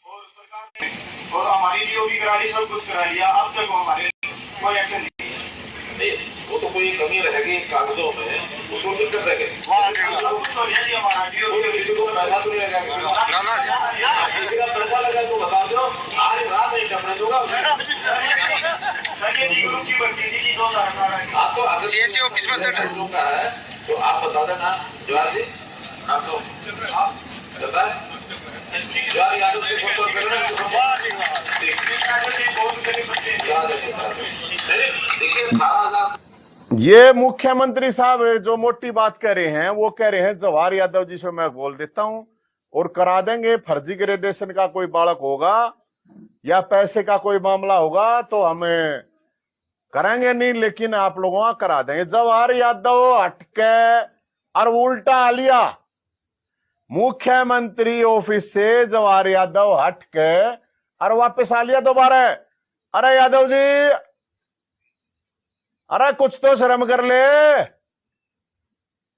और सरकार ने और हमारी डीओ भी करा ली, सब कुछ करा लिया, अब तक हमारे कोई एक्शन नहीं। वो तो कोई कमी रहेगी कागजों में, उसको दिक्कत रहेगी। सब कुछ हो गया जी हमारा डीओ। किसी को पैसा तो नहीं लगेगा, किसी का पैसा लगा तो बता दो, आज रात नहीं करने दूंगा। ग्रुप की भर्ती थी कि 2018 आप तो सीएससी ऑफिस में है, तो आप बता देना जवाहर जी, आपको पता है जवाहर यादव से फोटो करना ये मुख्यमंत्री साहब जो मोटी बात कह रहे हैं, वो कह रहे हैं जवाहर यादव जी से मैं बोल देता हूं और करा देंगे। फर्जी ग्रेजुएशन का कोई बालक होगा या पैसे का कोई मामला होगा तो हमें करेंगे नहीं, लेकिन आप लोगों का करा देंगे। जवाहर यादव हटके और उल्टा आ लिया, मुख्यमंत्री ऑफिस से जवाहर यादव हटके और वापस आ लिया दोबारा। अरे यादव जी, अरे कुछ तो शर्म कर ले।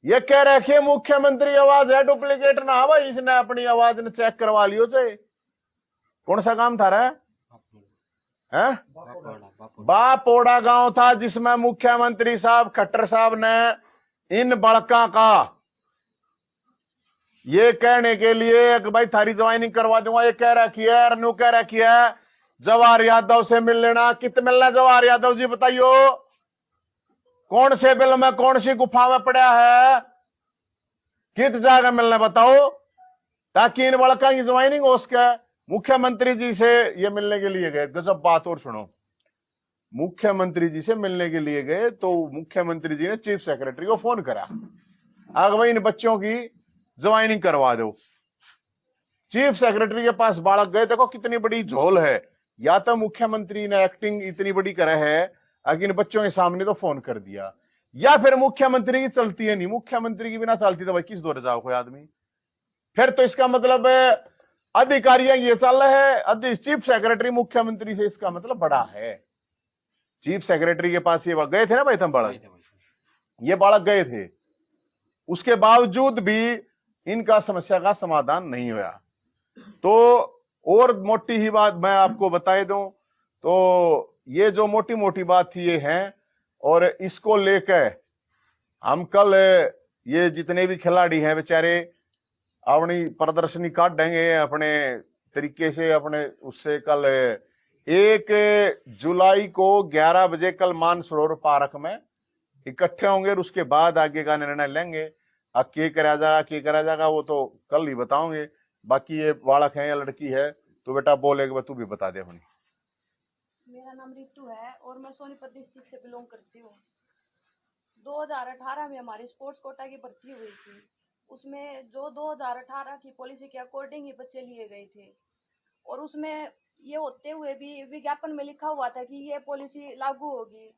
ये कह रखे मुख्यमंत्री आवाज है, डुप्लीकेट ना हो भाई, इसने अपनी आवाज ने चेक करवा लियो से। कौन सा काम था रे? बापोड़ा गांव था, जिसमें मुख्यमंत्री साहब खट्टर साहब ने इन बड़का का ये कहने के लिए कि भाई थारी ज्वाइनिंग करवा दूंगा, ये कह रखी है, रनू कह रखी है जवाहर यादव से मिल लेना। कित मिलना जवाहर यादव जी बताइयो, कौन से बिल में कौन सी गुफा में पड़ा है, कित जगह मिलना बताओ, ताकि इन बड़का की ज्वाइनिंग हो सके। मुख्यमंत्री जी से ये मिलने के लिए गए, गजब बात और सुनो, मुख्यमंत्री जी से मिलने के लिए गए तो मुख्यमंत्री जी ने चीफ सेक्रेटरी को फोन करा, आगे भाई इन बच्चों की ज्वाइनिंग करवा दो। चीफ सेक्रेटरी के पास बालक गए, देखो कितनी बड़ी झोल है, या तो मुख्यमंत्री ने एक्टिंग इतनी बड़ी करे है इन बच्चों के सामने तो फोन कर दिया, या फिर मुख्यमंत्री की चलती है नहीं, मुख्यमंत्री की बिना चलती तो भाई किस दौर जाओ कोई आदमी। फिर तो इसका मतलब अधिकारियां ये चल रहे है, चीफ सेक्रेटरी मुख्यमंत्री से इसका मतलब बड़ा है। चीफ सेक्रेटरी के पास ये गए थे ना भाई, तुम बालक, ये बालक गए थे, उसके बावजूद भी इनका समस्या का समाधान नहीं हुआ। तो और मोटी ही बात मैं आपको बता दूं, तो ये जो मोटी मोटी बात थी ये है, और इसको लेकर हम कल ये जितने भी खिलाड़ी हैं बेचारे अपनी प्रदर्शनी काटेंगे अपने तरीके से, अपने उससे कल 1 जुलाई को 11 बजे कल मानसरोवर पार्क में इकट्ठे होंगे, और उसके बाद आगे का निर्णय लेंगे। अब क्या करा जाएगा वो तो कल ही बताओगे। बाकी ये बालक है या लड़की है तो बेटा बोलेगा, तू भी बता दे अपनी। मेरा नाम रितु है और मैं सोनीपत डिस्ट्रिक्ट से बिलोंग करती हूँ। 2018 में हमारी स्पोर्ट्स कोटा की भर्ती हुई थी, उसमें जो 2018 की पॉलिसी के अकॉर्डिंग ही बच्चे लिए गए थे, और उसमें ये होते हुए भी विज्ञापन में लिखा हुआ था कि ये पॉलिसी लागू होगी,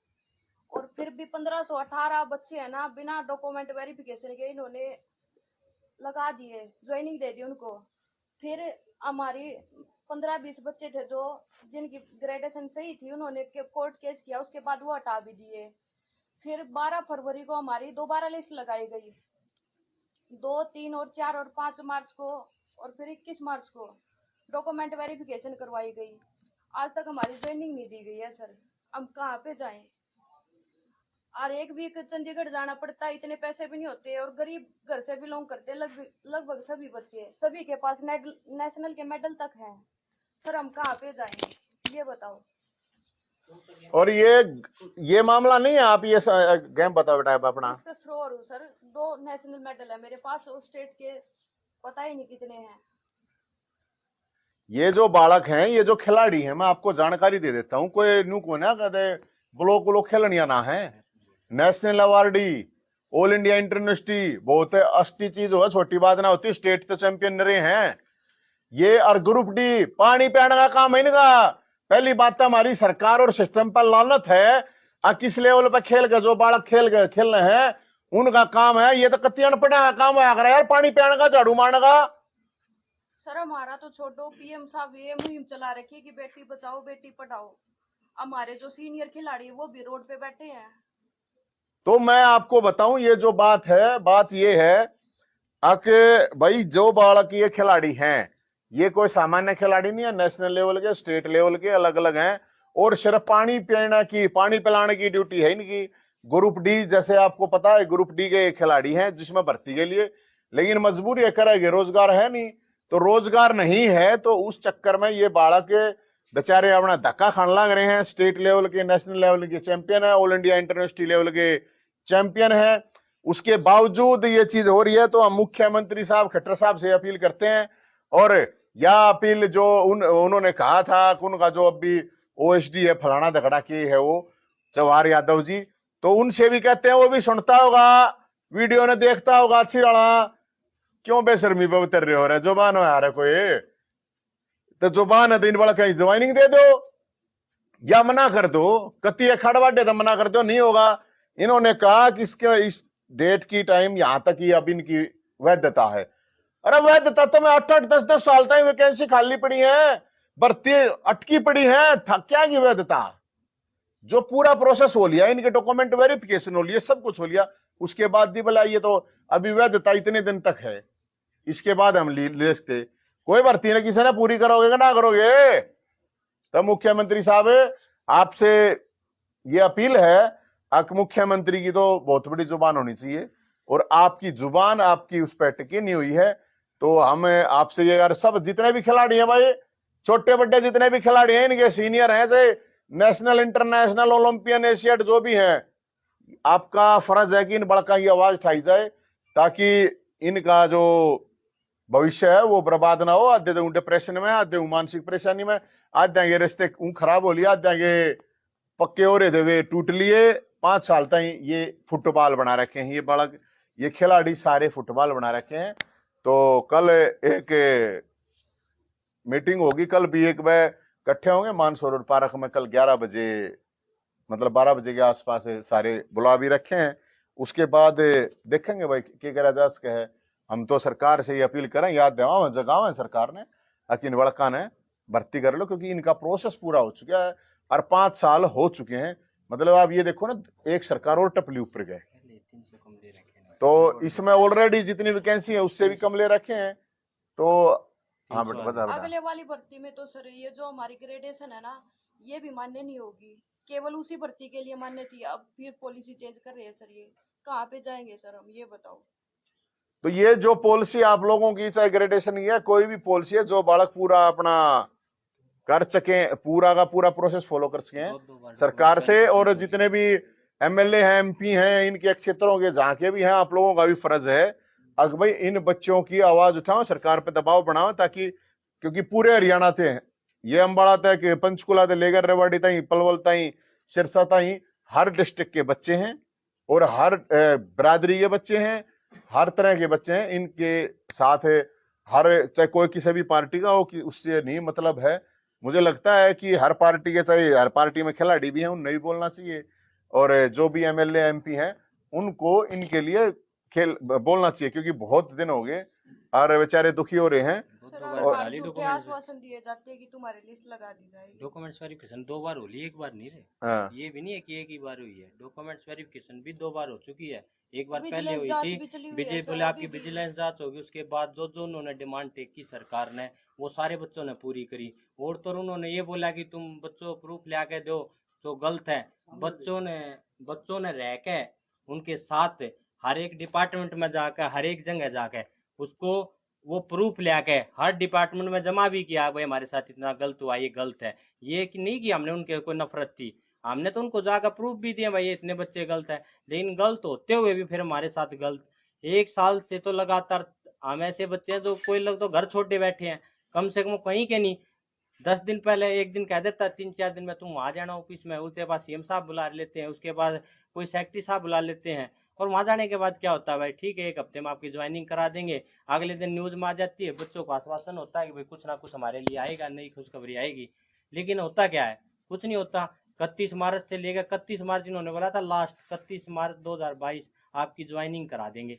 और फिर भी 1518 बच्चे है ना बिना डॉक्यूमेंट वेरिफिकेशन के इन्होंने लगा दिए, ज्वाइनिंग दे दी उनको। फिर हमारी 15-20 बच्चे थे जो जिनकी ग्रेजुएशन सही थी, उन्होंने कोर्ट केस किया, उसके बाद वो हटा भी दिए। फिर 12 फरवरी को हमारी दोबारा लिस्ट लगाई गई, 2, 3 और 4 और 5 मार्च को, और फिर 21 मार्च को डॉक्यूमेंट वेरिफिकेशन करवाई गई। आज तक हमारी ज्वाइनिंग नहीं दी गई है सर, हम कहाँ पे जाएं? और एक वीक चंडीगढ़ जाना पड़ता है, इतने पैसे भी नहीं होते, और गरीब घर से बिलोंग करते लगभग सभी बच्चे, सभी के पास नेशनल के मेडल तक हैं। सर हम कहाँ पे जाएं, ये बताओ। और ये मामला नहीं है, आप ये गेम बताओ बेटा अपना। इसका श्योर हूँ सर, 2 नेशनल मेडल है मेरे पास, और स्टेट के पता ही नहीं कितने हैं। ये जो बालक हैं, ये जो खिलाड़ी हैं, मैं आपको जानकारी दे देता हूँ, कोई न्यू को ना कहते ब्लॉक खेलनिया ना है, national awardee, all India international, बहुत अच्छी चीज हो, छोटी बात ना होती, स्टेट तो चैंपियन रहे हैं ये। और ग्रुप डी पानी पीने का काम है इनका। पहली बात तो हमारी सरकार और सिस्टम पर लानत है, किस लेवल पर खेल के जो बालक खेल रहे हैं उनका काम है, ये तो कतियन पड़ा का काम है यार, पानी पीने का, झाड़ू मारने का। सर हमारा तो छोटो पीएम साहब ये मुहिम चला रखी है कि बेटी बचाओ बेटी पढ़ाओ, हमारे जो सीनियर खिलाड़ी वो भी रोड पे बैठे हैं। तो मैं आपको बताऊं, ये जो बात है, बात ये है कि भाई जो बालक ये खिलाड़ी हैं, ये कोई सामान्य खिलाड़ी नहीं है, नेशनल लेवल के, स्टेट लेवल के अलग अलग हैं। और सिर्फ पानी पिलाने की ड्यूटी है इनकी। ग्रुप डी, जैसे आपको पता है, ग्रुप डी के खिलाड़ी हैं जिसमें भर्ती के लिए, लेकिन मजबूरी है, करेंगे, रोजगार है नहीं। तो रोजगार नहीं है तो उस चक्कर में ये बालक बेचारे अपना धक्का खाने लग रहे हैं। स्टेट लेवल के, नेशनल लेवल के चैंपियन है, ऑल इंडिया इंटरनेशनल लेवल के चैंपियन है, उसके बावजूद ये चीज हो रही है। तो हम मुख्यमंत्री साहब खट्टर साहब से अपील करते हैं, और यह अपील जो उन्होंने कहा था, उनका जो अभी OSD है फलाना धकड़ा के है वो जवाहर यादव जी, तो उनसे भी कहते हैं, वो भी सुनता होगा, वीडियो ने देखता होगा, अच्छी रहा, क्यों बेशर्मी पे उतर रहे हो रहे, जुबान आ रहे कोई तो जुबान है, दिन वाला कहीं ज्वाइनिंग दे दो या मना कर दो, कति खड़वाडे तो मना कर दो, नहीं होगा। इन्होंने कहा कि इसके इस डेट की टाइम यहां तक ही अब इनकी वैधता है। अरे वैधता तो मैं 8-8, 10-10 साल तक वैकेंसी खाली पड़ी है, भर्ती अटकी पड़ी है, क्या की वैधता? जो पूरा प्रोसेस हो लिया, इनके डॉक्यूमेंट वेरिफिकेशन हो लिया, सब कुछ हो लिया, उसके बाद भी बोला ये तो अभी वैधता इतने दिन तक है, इसके बाद हम ले सकते। कोई भर्ती ना किसी ने पूरी करोगे कि ना करोगे? तो मुख्यमंत्री साहब आपसे ये अपील है, मुख्यमंत्री की तो बहुत बड़ी जुबान होनी चाहिए, और आपकी जुबान आपकी उस पर टिकी नहीं हुई है। तो हम आपसे ये, यार सब जितने भी खिलाड़ी हैं भाई, छोटे बड़े जितने भी खिलाड़ी हैं, इनके सीनियर हैं, चाहे नेशनल, इंटरनेशनल, ओलंपियन, एशियाड जो भी हैं, आपका फर्ज है कि इन बड़का की आवाज उठाई जाए, ताकि इनका जो भविष्य है वो बर्बाद ना हो। आधे तो डिप्रेशन में, आधे मानसिक परेशानी में, आधे के रिश्ते खराब हो लिया, आधे के पक्के हो रहे थे वे टूट लिए। 5 साल तक ये फुटबॉल बना रखे हैं, ये बालक, ये खिलाड़ी सारे फुटबॉल बना रखे हैं। तो कल एक मीटिंग होगी, कल भी एक बार इकट्ठे होंगे मानसरोवर पार्क में, कल 11 बजे, मतलब 12 बजे के आसपास सारे बुला भी रखे हैं। उसके बाद देखेंगे भाई क्या करा जा सके है। हम तो सरकार से ये अपील करें, याद दिलाओ, जगाओ सरकार ने, अकिन वड़का ने भर्ती कर लो, क्योंकि इनका प्रोसेस पूरा हो चुका है और 5 साल हो चुके हैं। मतलब आप ये देखो ना, एक सरकार और टपली ऊपर गए, तो इसमें ऑलरेडी जितनी वैकेंसी है उससे भी कम ले रखे हैं। तो हाँ बता अगले वाली भर्ती में तो सर ये जो हमारी ग्रेडेशन है ना, ये भी मान्य नहीं होगी, केवल उसी भर्ती के लिए मान्य थी, अब फिर पॉलिसी चेंज कर रहे हैं सर। ये कहाँ पे जाएंगे सर हम, ये बताओ। तो ये जो पॉलिसी आप लोगों की, चाहे ग्रेडेशन या कोई भी पॉलिसी है, जो बालक पूरा अपना कर सके, पूरा का पूरा प्रोसेस फॉलो कर सके सरकार से, और जितने भी MLA हैं, MP हैं, इनके क्षेत्रों के जहाँ के भी हैं, आप लोगों का भी फर्ज है अगर भाई इन बच्चों की आवाज उठाओ, सरकार पे दबाव बनाओ, ताकि, क्योंकि पूरे हरियाणा थे, ये अम्बाड़ा तक, पंचकुला से लेकर रेवाड़ी तई, पलवल तई, सिरसा तई, हर डिस्ट्रिक्ट के बच्चे हैं और हर बिरादरी के बच्चे हैं, हर तरह के बच्चे हैं। इनके साथ हर, चाहे कोई किसी भी पार्टी का हो, कि उससे नहीं मतलब है। मुझे लगता है कि हर पार्टी के, चाहे हर पार्टी में खिलाड़ी भी हैं, उन्हें भी बोलना चाहिए, और जो भी MLA MP हैं उनको इनके लिए खेल बोलना चाहिए, क्योंकि बहुत दिन हो गए और बेचारे दुखी हो रहे हैं। आश्वासन दिए जाते हैं कि तुम्हारी लिस्ट लगा दी जाएगी। डॉक्यूमेंट्स वेरिफिकेशन 2 बार हो ली, एक बार नहीं रहे। ये भी नहीं है कि एक ही बार हुई है, डॉक्यूमेंट्स वेरिफिकेशन भी 2 बार हो चुकी है। एक बार पहले हुई थी, पहले आपकी विजिलेंस जांच होगी, उसके बाद जो उन्होंने डिमांड की सरकार ने, वो सारे बच्चों ने पूरी करी। और तो उन्होंने ये बोला कि तुम बच्चों प्रूफ ले आके दो, तो गलत है। बच्चों ने रह के उनके साथ हर एक डिपार्टमेंट में जाकर, हर एक जगह जाके उसको वो प्रूफ ले आके हर डिपार्टमेंट में जमा भी किया, भाई हमारे साथ इतना गलत हुआ, ये गलत है। ये कि नहीं कि हमने उनके कोई नफरत थी, हमने तो उनको जाकर प्रूफ भी दिया, भाई इतने बच्चे गलत है। लेकिन गलत होते हुए भी फिर हमारे साथ गलत। 1 साल से तो लगातार हम ऐसे बच्चे हैं, तो कोई लोग तो घर छोड़े बैठे हैं, कम से कम कहीं के नहीं। 10 दिन पहले एक दिन कह देता, 3-4 दिन में तुम आ जाना ऑफिस में, उसके बाद CM साहब बुला लेते हैं, उसके बाद कोई सेक्रेटरी साहब बुला लेते हैं, और वहाँ जाने के बाद क्या होता है, भाई ठीक है 1 हफ्ते में आपकी ज्वाइनिंग करा देंगे। अगले दिन न्यूज़ में आ जाती है, बच्चों को आश्वासन होता है कि भाई कुछ ना कुछ हमारे लिए आएगा, नई खुशखबरी आएगी। लेकिन होता क्या है, कुछ नहीं होता। 31 मार्च से लेकर 31 मार्च इन्होंने बोला था, लास्ट 31 मार्च 2022 आपकी ज्वाइनिंग करा देंगे।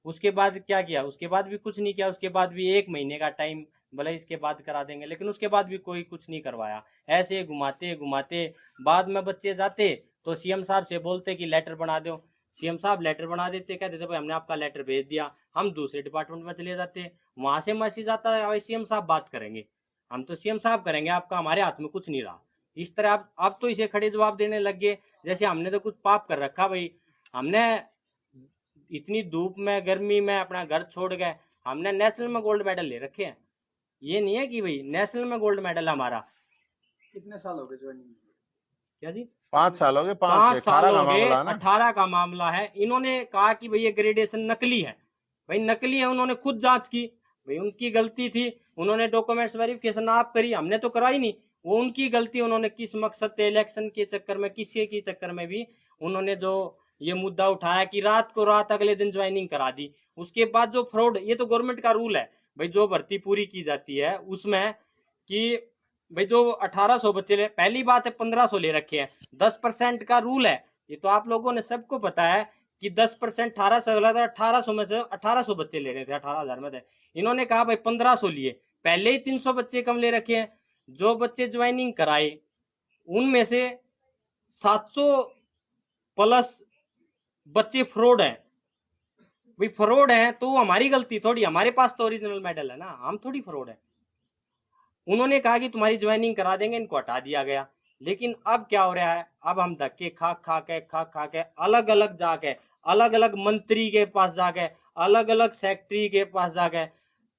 उसके बाद क्या किया, उसके बाद भी कुछ नहीं किया। उसके बाद भी 1 महीने का टाइम बोला इसके बाद करा देंगे, लेकिन उसके बाद भी कोई कुछ नहीं करवाया। ऐसे घुमाते घुमाते बाद में बच्चे जाते तो CM साहब से बोलते कि लेटर बना दो। CM साहब लेटर बना देते, कहते थे भाई हमने आपका लेटर भेज दिया। हम दूसरे डिपार्टमेंट में चले जाते, वहां से मैसेज आता है सीएम साहब बात करेंगे, हम तो सीएम साहब करेंगे, आपका हमारे हाथ में कुछ नहीं रहा। इस तरह आप तो इसे खड़े जवाब देने लग गए जैसे हमने तो कुछ पाप कर रखा। भाई हमने इतनी धूप में गर्मी में अपना घर छोड़ गए, हमने नेशनल में गोल्ड मेडल ले रखे हैं। ये नहीं है कि भाई नेशनल में गोल्ड मेडल हमारा। कितने साल हो गए ज्वाइनिंग? क्या जी? 5 साल हो गए। 5 साल हो गए। 18 18 का मामला है। इन्होंने कहा कि भाई ये ग्रेडेशन नकली है। भाई नकली है, उन्होंने खुद जांच की, भाई उनकी गलती थी, उन्होंने डॉक्यूमेंट्स वेरिफिकेशन आप करी, हमने तो कराई नहीं, वो उनकी गलती। उन्होंने किस मकसद से इलेक्शन के चक्कर में, किसी के चक्कर में भी उन्होंने जो ये मुद्दा उठाया कि रात को रात अगले दिन ज्वाइनिंग करा दी। उसके बाद जो फ्रॉड, ये तो गवर्नमेंट का रूल है भाई, जो भर्ती पूरी की जाती है उसमें कि भाई जो 1800 बच्चे पहली बात है 1500 ले रखे हैं, 10% का रूल है। ये तो आप लोगों ने सबको पता है कि 10% 1800 में से 1800 बच्चे ले रहे थे, 18,000 में थे। इन्होंने कहा भाई 1500 लिए, पहले ही 300 बच्चे कम ले रखे हैं। जो बच्चे ज्वाइनिंग कराए उनमें से 700 प्लस बच्चे फ्रॉड हैं। भाई फ्रॉड है तो हमारी गलती थोड़ी, हमारे पास तो ओरिजिनल मेडल है ना, हम थोड़ी फ्रॉड है। उन्होंने कहा कि तुम्हारी ज्वाइनिंग करा देंगे, इनको हटा दिया गया। लेकिन अब क्या हो रहा है, अब हम धक्के खा के अलग अलग जाके, अलग अलग मंत्री के पास जाके, अलग अलग सेक्रेटरी के पास जाके,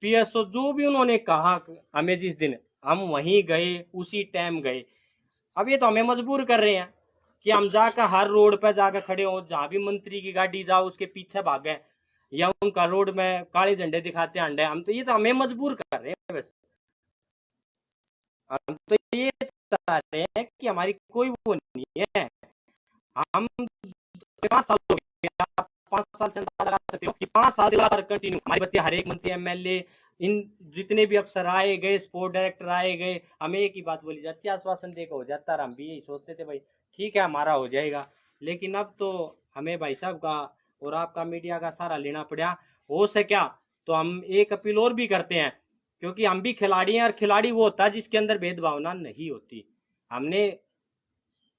पीएसओ जो भी उन्होंने कहा हमें जिस दिन, हम वहीं गए, उसी टाइम गए। अब ये तो हमें मजबूर कर रहे हैं कि हम जाकर हर रोड पर जाकर खड़े हो, जहाँ भी मंत्री की गाड़ी जाओ उसके पीछे भागे, या उनका रोड में काले झंडे दिखाते अंडे। हम तो ये तो हमें मजबूर कर रहे हैं। बस हम तो ये चाह रहे हैं कि हमारी कोई वो नहीं है। हम 5 साल हो गए, 5 साल से लगा सकते हो कि 5 साल लगातार कंटिन्यू हमारे बच्चे, हर एक मंत्री, एमएलए, इन जितने भी अफसर आए गए, स्पोर्ट डायरेक्टर आए गए, हमें एक ही बात बोली जाती है, आश्वासन देकर हो जाता है। हम भी यही सोचते थे भाई ठीक है हमारा हो जाएगा। लेकिन अब तो हमें भाई साहब का और आपका मीडिया का सहारा लेना पड़ा। हो सके तो हम एक अपील और भी करते हैं, क्योंकि हम भी खिलाड़ी हैं, और खिलाड़ी वो होता है जिसके अंदर भेदभावना नहीं होती। हमने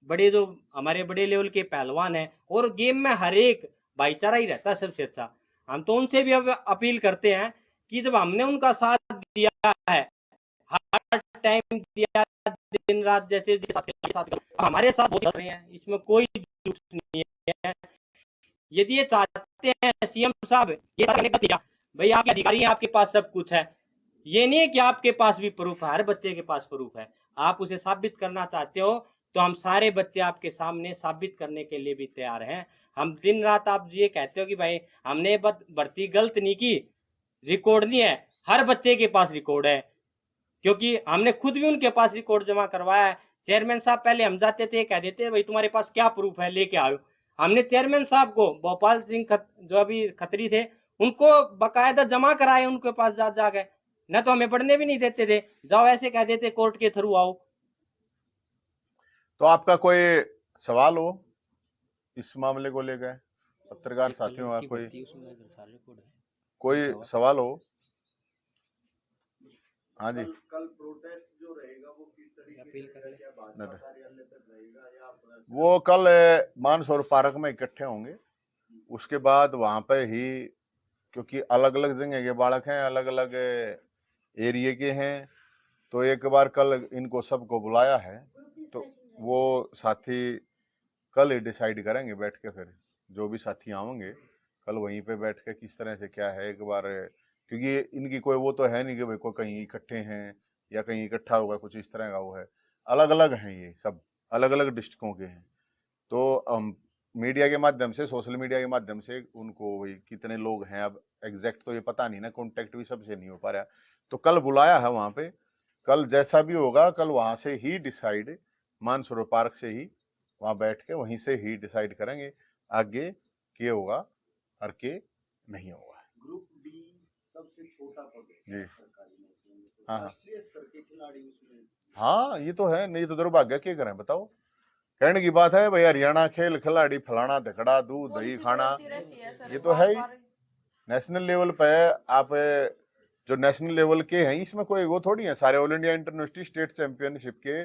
बड़े जो हमारे बड़े लेवल के पहलवान हैं, और गेम में हर एक भाईचारा ही रहता है सबसे अच्छा। हम तो उनसे भी अब अपील करते हैं कि जब हमने उनका साथ दिया है, हर टाइम दिया, दिन रात जैसे हमारे साथ कर रहे हैं, इसमें कोई दुख नहीं है। यदि ये चाहते हैं सीएम साहब, ये भाई आपके अधिकारी हैं, आपके पास सब कुछ है, ये नहीं है कि आपके पास भी प्रूफ है, हर बच्चे के पास प्रूफ है। आप उसे साबित करना चाहते हो तो हम सारे बच्चे आपके सामने साबित करने के लिए भी तैयार हैं। हम दिन रात, आप ये कहते हो कि भाई हमने भर्ती गलत नहीं की, रिकॉर्ड नहीं है, हर बच्चे के पास रिकॉर्ड है, क्योंकि हमने खुद भी उनके पास रिकॉर्ड जमा करवाया है। चेयरमैन साहब पहले हम जाते थे, कह देते भाई तुम्हारे पास क्या प्रूफ है, लेके आओ। हमने चेयरमैन साहब को, भोपाल सिंह जो अभी खत्री थे, उनको बकायदा जमा कराए उनके पास जा गए, न तो हमें पढ़ने भी नहीं देते थे, जाओ ऐसे कह देते कोर्ट के थ्रू आओ। तो आपका कोई सवाल हो इस मामले को लेकर, पत्रकार साथियों का कोई सवाल हो? हाँ जी। कल प्रोटेस्ट जो रहेगा वो किस तरीके से रहेगा, भाजपा कार्यालय तक रहेगा या वो कल मानसरोवर पार्क में इकट्ठे होंगे, उसके बाद वहां पे ही, क्योंकि अलग अलग जगह के बालक हैं, अलग अलग एरिया के हैं, तो एक बार कल इनको सबको बुलाया है, तो वो साथी कल ही डिसाइड करेंगे बैठ के। फिर जो भी साथी आएंगे कल वहीं पे बैठ के किस तरह से क्या है एक बार, क्योंकि इनकी कोई वो तो है नहीं कि भाई कोई कहीं इकट्ठे हैं या कहीं इकट्ठा होगा, कुछ इस तरह का वो है। अलग अलग हैं, ये सब अलग अलग डिस्ट्रिक्टों के हैं। तो मीडिया के माध्यम से, सोशल मीडिया के माध्यम से उनको वही कितने लोग हैं, अब एग्जैक्ट तो ये पता नहीं ना, कॉन्टेक्ट भी सबसे नहीं हो पा रहा। तो कल बुलाया है वहाँ पे, कल जैसा भी होगा कल वहाँ से ही डिसाइड, मानसरोवर पार्क से ही वहाँ बैठ के वहीं से ही डिसाइड करेंगे आगे के होगा और के नहीं होगा। ग्रुप डी सबसे छोटा पद जी। हाँ, राष्ट्रीय स्तर के खिलाड़ी उसमें। हाँ ये तो है, नहीं तो दुर्भाग्य क्या करें बताओ। कहने की बात है भाई, हरियाणा खेल खिलाड़ी फलाना धकड़ा दूध दही खाना, ये तो है ही नेशनल लेवल पे। आप जो नेशनल लेवल के हैं इसमें कोई वो थोड़ी है, सारे ऑल इंडिया इंटरयूनिवर्सिटी स्टेट चैंपियनशिप के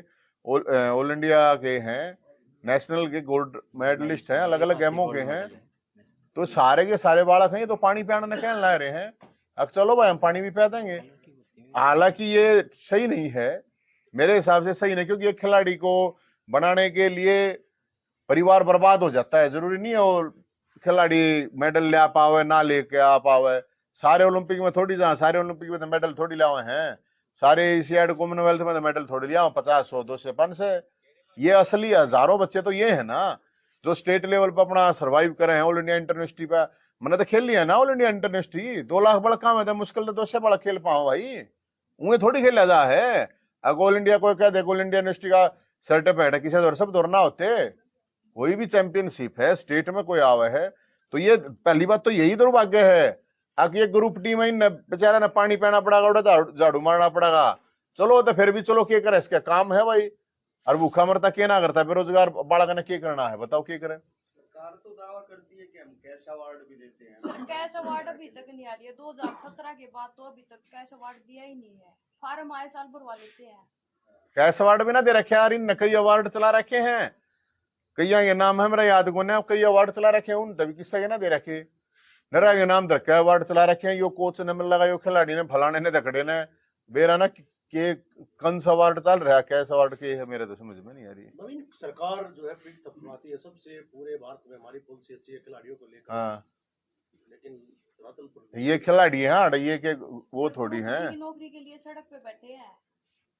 ऑल इंडिया के हैं, नेशनल के गोल्ड मेडलिस्ट हैं, अलग अलग गेमों के हैं, तो सारे के सारे बालक हैं। ये तो पानी पियाना ने कहने ला रहे हैं, अब चलो भाई हम पानी भी पिला देंगे। हालांकि ये सही नहीं है, मेरे हिसाब से सही नहीं, क्योंकि एक खिलाड़ी को बनाने के लिए परिवार बर्बाद हो जाता है। जरूरी नहीं है वो खिलाड़ी मेडल ले आ पावे ना लेके आ पावे। सारे ओलंपिक में थोड़ी जा, सारे ओलंपिक में तो मेडल थोड़ी लावे हैं, सारे एशियाड कॉमनवेल्थ में तो मेडल थोड़ी लिया 50 100 200 500। ये असली हजारों बच्चे तो ये है ना जो स्टेट लेवल पर अपना सर्वाइव करे हैं। ऑल इंडिया इंटरनेशनल पे मैंने तो खेल लिया ना, ऑल इंडिया इंटरनेशनल 2 लाख बड़ा काम है तो मुश्किल तो 200 बड़ा खेल पाओ भाई, उन्हें थोड़ी खेला जा है। अगर ऑल इंडिया कोई कह दे ऑल इंडिया यूनिवर्सिटी का सर्टिफिकेट है, किसी और सब दौड़ना होते, कोई भी चैंपियनशिप है स्टेट में कोई आवे है तो ये पहली बात तो यही दुर्भाग्य है। आगे ये ग्रुप टी में बेचारा ने पानी पीना पड़ेगा, झाड़ू मारना पड़ेगा। चलो तो फिर भी चलो क्या करे, इसका काम है भाई। और भूखा मरता क्या ना करता, बेरोजगार बालक ने क्या करना है बताओ, क्या करे। सरकार तो दावा करती है कि हम कैश अवार्ड भी देते हैं। कैश अवार्ड अभी तक नहीं आ रही है, 2017 के बाद तो अभी तक कैश अवार्ड दिया ही नहीं है। फार्म आए साल भरवा लेते हैं। कैश अवार्ड भी ना दे रखे यार, इन कई अवार्ड चला रखे हैं, कई ये नाम है मेरा याद को ना, कई अवार्ड चला रखे हैं उन तभी किस्सा ना दे रखे नरा के नाम रखे अवार्ड चला रखे हैं। यो कोच ने मिल लगा, यो खिलाड़ी ने फलाने ने दकड़े ने बेरा ना के कंस अवार्ड चल रहा है, कैश अवार्ड के है मेरे तो समझ में नहीं आ रही। नवीन सरकार जो है पीठ थपथपाती है सबसे, पूरे भारत में हमारी पॉलिसी अच्छी है खिलाड़ियों को लेकर। हाँ लेकिन ये खिलाड़ी है हाँ, ये के वो थोड़ी है नौकरी के लिए सड़क पे बैठे हैं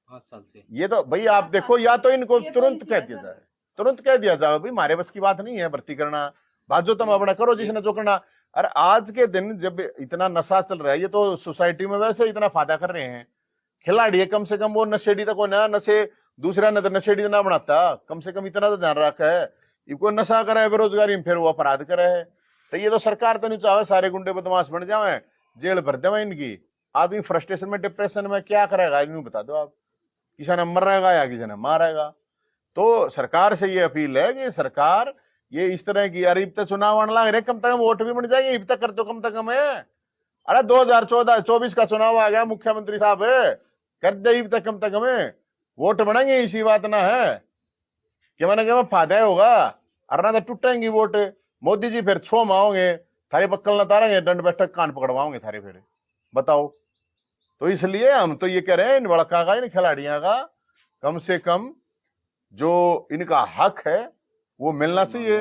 5 साल से। ये तो भाई आप देखो, या तो इनको तुरंत कह दिया जाए, तुरंत कह दिया जाए भाई हमारे बस की बात नहीं है भर्ती करना, बात जो तुम अपना करो जिसने जो करना। अरे आज के दिन जब इतना नशा चल रहा है, ये तो सोसाइटी में वैसे इतना फायदा कर रहे हैं खिलाड़ी है, कम से कम वो नशेड़ी तक ना नशे दूसरा न तो नशेड़ी ना बनाता, कम से कम इतना तो ध्यान रखा है। इनको नशा करे बेरोजगारी में फिर वो अपराध करे है, तो ये तो सरकार तो नहीं चाहे सारे गुंडे बदमाश बन जाए, जेल भर देवे इनकी। आदमी फ्रस्ट्रेशन में डिप्रेशन में क्या करेगा इन्हें बता दो आप, किसी ने मरेगा या किसी ने मारेगा। तो सरकार से ये अपील है कि सरकार ये इस तरह की, अरे अब तक चुनाव आने लग रहे, कम से कम वोट भी बन जाएंगे, अब तक कर दो कम से कम है। अरे 2024 का चुनाव आ गया, मुख्यमंत्री साहब कर दे अब तक कम से कम वोट बनेंगे, इसी बात ना है कि मैंने कहा फायदा होगा, अरे ना तो टूटेंगी वोट। मोदी जी फिर 6 माह होंगे थारे बक्कल न तारेंगे, दंड बैठक कान पकड़वाओगे थारे फिर बताओ। तो इसलिए हम तो ये कह रहे हैं इन लड़का का, इन खिलाड़ियों का कम से कम जो इनका हक है वो मिलना चाहिए।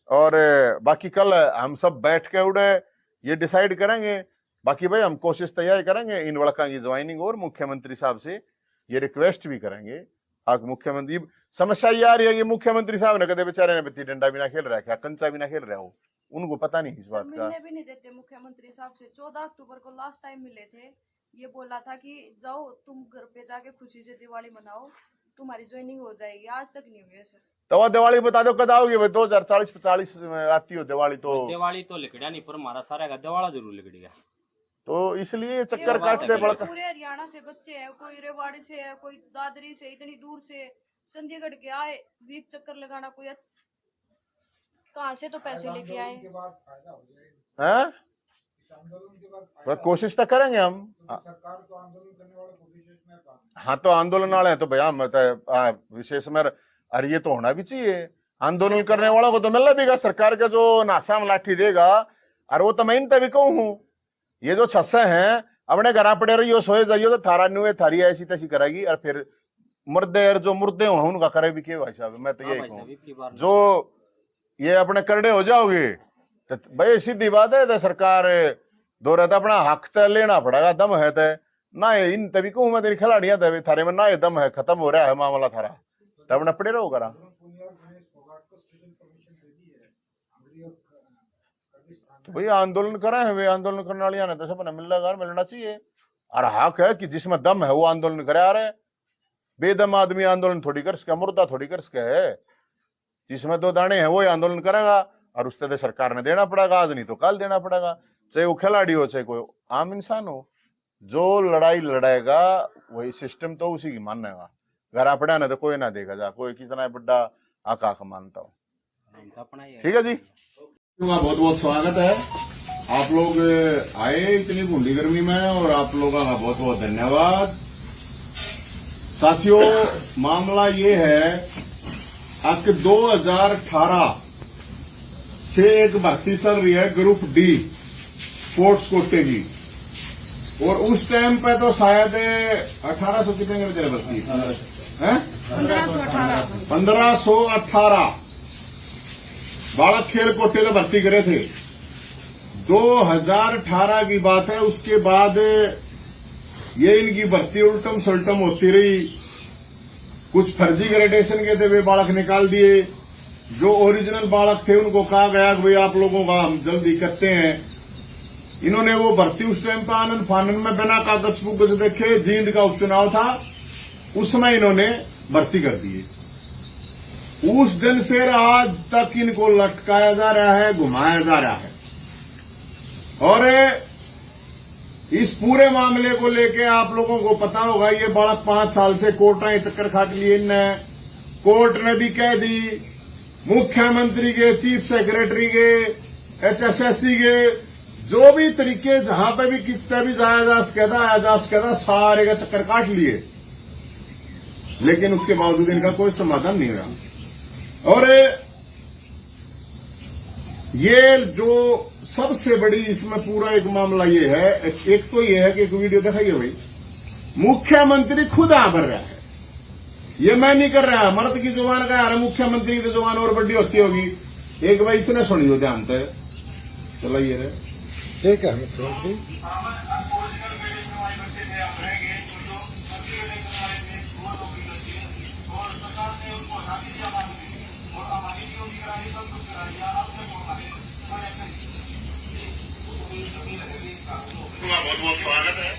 और बाकी कल हम सब बैठ के उड़े ये डिसाइड करेंगे। बाकी भाई हम कोशिश तैयार करेंगे इन लड़का की ज्वाइनिंग, और मुख्यमंत्री साहब से ये रिक्वेस्ट भी करेंगे। आप मुख्यमंत्री समस्या ये आ रही है कि मुख्यमंत्री साहब ने कदे बेचारे ने बित्ती डंडा भी ना खेल रहा है, क्या कंचा भी ना खेल रहा हो, उनको पता नहीं इस बात का। मिलने भी नहीं देते मुख्यमंत्री साहब से। 14 अक्टूबर को लास्ट टाइम मिले थे, ये बोला था कि जाओ तुम घर पे जाके खुशी से दिवाली मनाओ, तुम्हारी ज्वाइनिंग हो जाएगी। आज तक नहीं हुई है सर। तो दिवाली बता दो कद आओगे भाई, 2040-45 आती हो दिवाली तो लिखड़ा नहीं, पर हमारा सारा का दिवाला जरूर लिखड़ेगा। तो इसलिए चक्कर काटते पड़ता। पूरे हरियाणा से बच्चे हैं, कोई रेवाड़ी से है, कोई दादरी से, इतनी दूर से चंडीगढ़ के आए वीक चक्कर लगाना, कोई कहाँ से तो पैसे लेके आए हैं। कोशिश तो करेंगे हम। हाँ तो आंदोलन वाले हैं तो भैया विशेष में, अरे ये तो होना भी चाहिए। आंदोलन करने वालों को तो मिलना भी, सरकार का जो नासा में लाठी देगा, और वो तो मैं इन तभी कहूँ हूँ, ये जो छस्से हैं अपने घर पड़े रहियो सोए जाइयो, तो थारा न्यू थारी ऐसी तैसी करेगी, और फिर मुर्दे और जो मुर्दे हो उनका करे भी क्या भाई साहब। मैं तो यही कहूँ, जो ये अपने करड़े हो जाओगे तो भाई सीधी बात है, तो सरकार दो रहता अपना हक तो लेना पड़ेगा, दम है तो ना इन तभी कहूँ मैं तेरी खिलाड़ियां तभी थारे में ना ये दम है, खत्म हो रहा है मामला थारा, तब अपना पड़े रहो करा। तो भाई आंदोलन करे हैं वे, आंदोलन करने वाले ने तो सब मिलना चाहिए, और हक है कि जिसमें दम है वो आंदोलन करे। आ रहे बेदम आदमी आंदोलन थोड़ी कर सके, मुर्दा थोड़ी कर सके है, जिसमें 2 दाने हैं वो आंदोलन करेगा, और उस तरह सरकार ने देना पड़ेगा, आज नहीं तो कल देना पड़ेगा, चाहे वो खिलाड़ी हो चाहे कोई आम इंसान हो। जो लड़ाई लड़ेगा वही सिस्टम तो उसी की मानेगा, घर पड़ा ना तो कोई ना देगा जा, कोई कितना बड़ा आका मानता हो। ठीक है जी, बहुत बहुत स्वागत है, आप लोग आए इतनी भूंडी गर्मी में, और आप लोगों का बहुत बहुत धन्यवाद। साथियों मामला ये है कि 2018 से एक भर्ती चल रही है ग्रुप डी स्पोर्ट्स कोटे की, और उस टाइम पे तो शायद 1800 कितने में तेरे भर्ती है 1518 बालक खेल कोटे में भर्ती करे थे। 2018 की बात है। उसके बाद ये इनकी भर्ती उल्टम सल्टम होती रही। कुछ फर्जी ग्रेडेशन के थे वे बालक निकाल दिए। जो ओरिजिनल बालक थे उनको कहा गया कि भाई आप लोगों का हम जल्दी करते हैं। इन्होंने वो भर्ती उस टाइम पर आनंद फानंद में बिना कागज पुगज देखे, जींद का उपचुनाव था उसमें इन्होंने भर्ती कर दिए। उस दिन से आज तक इनको लटकाया जा रहा है, घुमाया जा रहा है। और इस पूरे मामले को लेके आप लोगों को पता होगा, ये बालक 5 साल से कोर्टाएं चक्कर खाट लिए इनने। कोर्ट ने भी कह दी, मुख्यमंत्री के, चीफ सेक्रेटरी के, HSSC के, जो भी तरीके जहां पे भी कितने भी जाया जा सकेगा, आया जा सकेगा, सारे का चक्कर काट लिए। लेकिन उसके बावजूद इनका कोई समाधान नहीं हुआ। और ये जो सबसे बड़ी इसमें पूरा एक मामला ये है, एक तो ये है कि एक वीडियो दिखाइए भाई, मुख्यमंत्री खुद आकर रहा है। ये मैं नहीं कर रहा, मर्द की जुबान का यार, मुख्यमंत्री की जुबान और बड़ी होती होगी। एक भाई इसने सुनियो ध्यान से, चलाइए रे। ठीक है मुख्यमंत्री बहुत बहुत स्वागत है।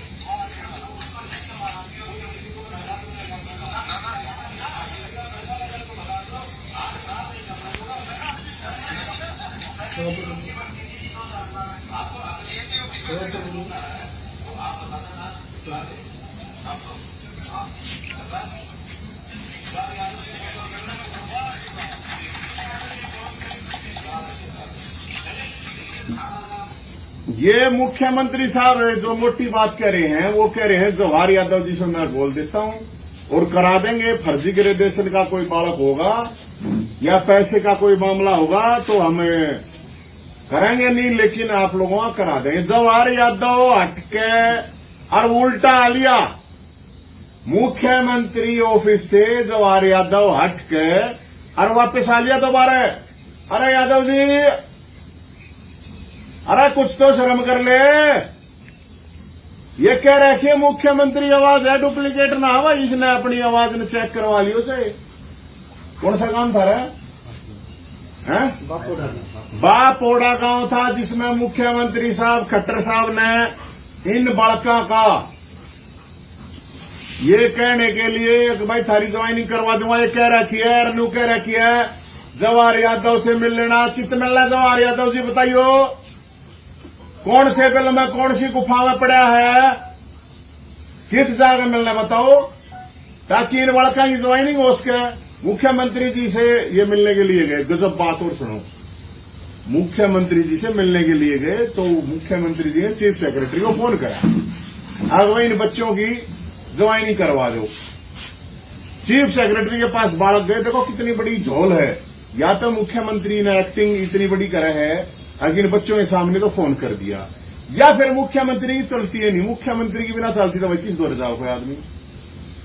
ये मुख्यमंत्री साहब जो मोटी बात कह रहे हैं, वो कह रहे हैं जवाहर यादव जी से मैं बोल देता हूं और करा देंगे। फर्जी ग्रेडेशन का कोई बालक होगा या पैसे का कोई मामला होगा तो हम करेंगे नहीं, लेकिन आप लोगों का करा देंगे। जवाहर यादव हटके और उल्टा आ लिया। मुख्यमंत्री ऑफिस से जवाहर यादव हटके और वापस आ लिया दोबारा। अरे यादव जी, अरे कुछ तो शर्म कर ले। ये कह रहे कि मुख्यमंत्री आवाज है, डुप्लीकेट ना हुआ, इसने अपनी आवाज ने चेक करवा लियो चाहे। कौन सा काम था रे? बापोड़ा गांव था जिसमें मुख्यमंत्री साहब खट्टर साहब ने इन बड़का का ये कहने के लिए कि भाई थारी ज्वाइनिंग करवा दूंगा, ये कह रखी है, रनू कह रखी है जवाहर यादव से मिल लेना। कित मिलना जवाहर यादव जी बताइयो? कौन से बिल में कौन सी गुफा में पड़ा है? किस जगह मिलना बताओ, ताकि इन बड़का की ज्वाइनिंग हो सके। मुख्यमंत्री जी से ये मिलने के लिए गए। गजब बात और सुनो, मुख्यमंत्री जी से मिलने के लिए गए तो मुख्यमंत्री जी ने चीफ सेक्रेटरी को फोन करा, अब इन बच्चों की ज्वाइनिंग करवा दो। चीफ सेक्रेटरी के पास बालक गए। देखो कितनी बड़ी झोल है। या तो मुख्यमंत्री ने एक्टिंग इतनी बड़ी करे है, लेकिन बच्चों के सामने तो फोन कर दिया, या फिर मुख्यमंत्री की चलती है नहीं। मुख्यमंत्री की बिना चलती तो भाई किस दौर जाओ कोई आदमी?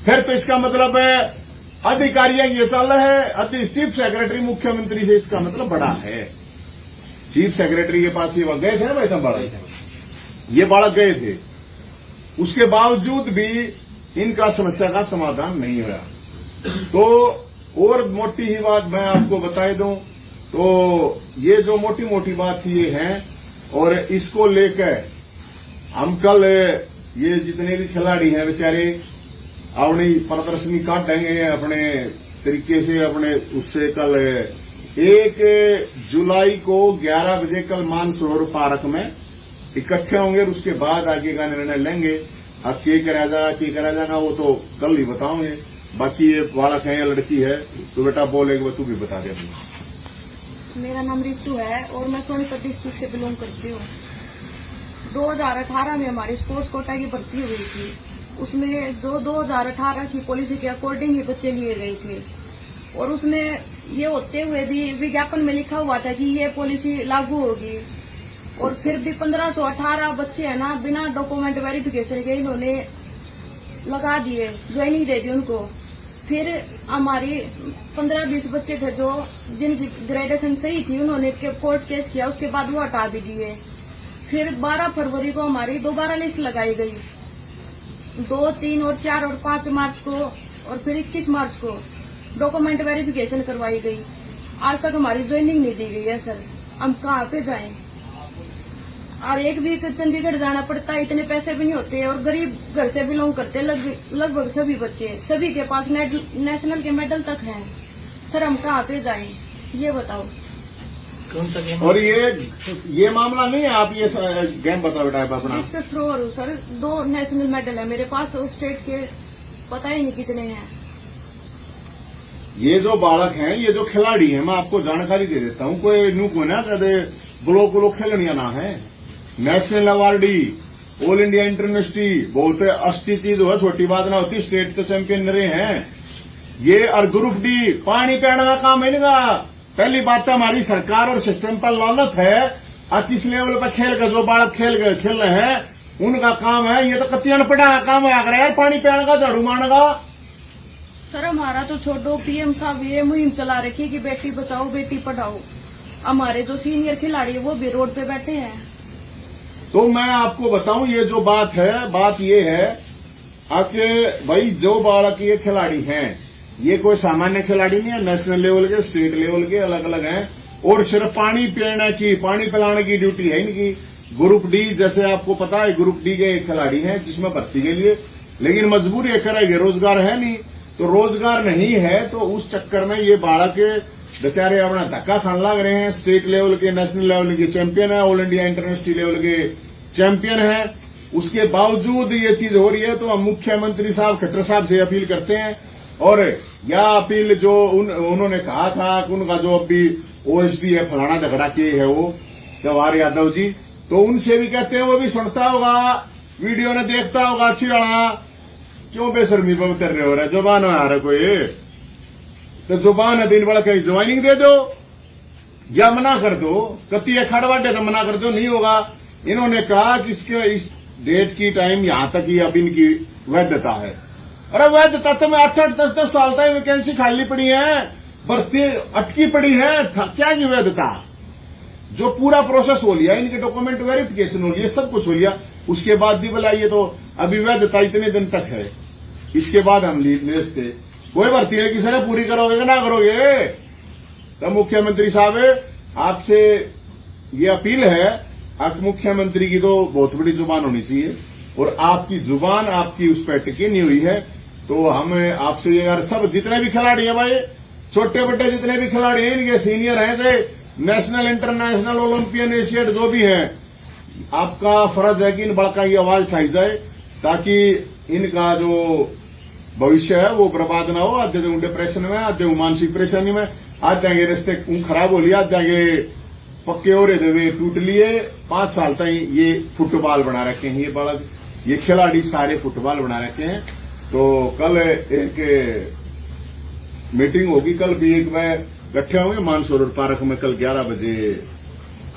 फिर तो इसका मतलब है अधिकारियां ये चल रहे है। चीफ सेक्रेटरी मुख्यमंत्री से इसका मतलब बड़ा है। चीफ सेक्रेटरी के पास ये गए थे ना भाई, बालक, ये बालक गए थे, उसके बावजूद भी इनका समस्या का समाधान नहीं हुआ। तो और मोटी ही बात मैं आपको बता दूं, तो ये जो मोटी मोटी बात ये है, और इसको लेकर हम कल ये जितने भी खिलाड़ी हैं बेचारे अपनी प्रदर्शनी काटेंगे अपने तरीके से, अपने उससे। कल 1 जुलाई को 11 बजे कल मानसरोवर पार्क में इकट्ठे होंगे, और उसके बाद आगे का निर्णय लेंगे। अब क्या करा जाएगा वो तो कल ही बताओगे। बाकी ये बालक है या लड़की है तो बेटा बोलेगा, तू भी बता दे। मेरा नाम रितु है और मैं सोनीपत डिस्ट्रिक्ट से बिलोंग करती हूँ। 2018 में हमारी स्पोर्ट्स कोटा की भर्ती हुई थी। उसमें जो 2018 की पॉलिसी के अकॉर्डिंग ही बच्चे लिए गए थे, और उसमें ये होते हुए भी विज्ञापन में लिखा हुआ था कि ये पॉलिसी लागू होगी। और फिर भी 1518 बच्चे है ना बिना डॉक्यूमेंट वेरिफिकेशन के इन्होंने लगा दिए, ज्वाइनिंग दे दी उनको। फिर हमारी 15-20 बच्चे थे जो जिनकी ग्रेजुएशन सही थी, उन्होंने कोर्ट केस किया, उसके बाद वो हटा भी दिए। फिर 12 फरवरी को हमारी दोबारा लिस्ट लगाई गई, 2, 3 और 4 और 5 मार्च को, और फिर 21 मार्च को डॉक्यूमेंट वेरिफिकेशन करवाई गई। आज तक हमारी ज्वाइनिंग नहीं दी गई है सर, हम कहाँ पे जाएं? और एक वीक चंडीगढ़ जाना पड़ता है, इतने पैसे भी नहीं होते, और गरीब घर से बिलोंग करते लगभग सभी बच्चे, सभी के पास नेशनल के मेडल तक हैं। सर हम कहाँ पे जाएं, ये बताओ। और ये मामला नहीं है, आप ये गेम बताओ बेटा आप अपना। इसके थ्रोअर हूँ सर, 2 नेशनल मेडल है मेरे पास, और स्टेट के पता ही नहीं कितने हैं। ये जो बालक हैं, ये जो खिलाड़ी हैं, मैं आपको जानकारी दे देता हूँ, कोई नू को ना कहते ब्लॉक खेलनिया ना है, national awardee, all India international बोलते अस्टी चीज हो, छोटी बात ना होती, स्टेट तो चैंपियन रहे हैं ये। और ग्रुप डी पानी पीने का काम है इनका। पहली बात तो हमारी सरकार और सिस्टम पर लानत है, और किस लेवल पर खेल कर जो बालक खेल रहे हैं उनका काम है, ये तो कतियन पड़ा काम है यार, पानी पीने का, झाड़ू मारने का। सर हमारा तो छोड़ो, पीएम साहब ये मुहिम चला रखी कि बेटी बचाओ बेटी पढ़ाओ, हमारे जो सीनियर खिलाड़ी है वो भी रोड पे बैठे हैं। तो मैं आपको बताऊं, ये जो बात ये है कि भाई जो बालक ये खिलाड़ी हैं, ये कोई सामान्य खिलाड़ी नहीं है, नेशनल लेवल के, स्टेट लेवल के अलग अलग हैं, और सिर्फ पानी पिलाने की ड्यूटी है इनकी। ग्रुप डी जैसे आपको पता है, ग्रुप डी के खिलाड़ी हैं जिसमें भर्ती के लिए, लेकिन मजबूरी है करेंगे, रोजगार है नहीं, तो रोजगार नहीं है तो उस चक्कर में ये बालक बेचारे अपना धक्का खान लग रहे हैं। स्टेट लेवल के, नेशनल लेवल के चैंपियन है, ऑल इंडिया इंटरनेशनल लेवल के चैंपियन है, उसके बावजूद ये चीज हो रही है। तो हम मुख्यमंत्री साहब खट्टर साहब से अपील करते हैं, और यह अपील जो उन्होंने कहा था कि उनका जो अभी ओएसडी है फलाना झगड़ा के है वो जवाहर यादव जी, तो उनसे भी कहते हैं, वो भी सुनता होगा, वीडियो ने देखता होगा, अच्छी रहा क्यों बेशर्मी पर उतर रहे हो रहा है, जुबान में आ रहा कोई तो जुबान है, दिन बड़ा कहीं ज्वाइनिंग दे दो या मना कर दो, कति खड़वाडे तो मना कर दो, नहीं होगा। इन्होंने कहा कि इस डेट की टाइम यहां तक ही अब इनकी वैधता है। अरे वैधता तो मैं 8-8, 10-10 साल तक वैकेंसी खाली पड़ी है, भर्ती अटकी पड़ी है, क्या की वैधता? जो पूरा प्रोसेस हो लिया, इनके डॉक्यूमेंट वेरिफिकेशन हो लिया, सब कुछ हो लिया, उसके बाद भी बोला ये तो अभी वैधता इतने दिन तक है, इसके बाद हम लेते कोई भर्ती है किसी ने पूरी करोगे कि ना करोगे? तो मुख्यमंत्री साहब आपसे ये अपील है, आप मुख्यमंत्री की तो बहुत बड़ी जुबान होनी चाहिए, और आपकी जुबान आपकी उस पर टिकी नहीं हुई है। तो हम आपसे ये यार, सब जितने भी खिलाड़ी हैं भाई, छोटे बड़े जितने भी खिलाड़ी हैं, इनके सीनियर हैं, चाहे नेशनल, इंटरनेशनल, ओलंपियन, एशियड जो भी हैं, आपका फर्ज है कि इन बड़का की आवाज उठाई जाए, ताकि इनका जो भविष्य है वो बर्बाद ना हो। आधे जो डिप्रेशन में, आधे मानसिक परेशानी में, आज जाएंगे रिश्ते खराब हो लिया, आज जाएंगे पक्के हो रहे थे टूट लिए। 5 साल तक ये फुटबॉल बना रखे हैं, ये बालक, ये खिलाड़ी सारे फुटबॉल बना रखे हैं। तो कल एक मीटिंग होगी, कल भी एक मैं इकट्ठे होंगे मानसरोवर पार्क में, कल 11 बजे,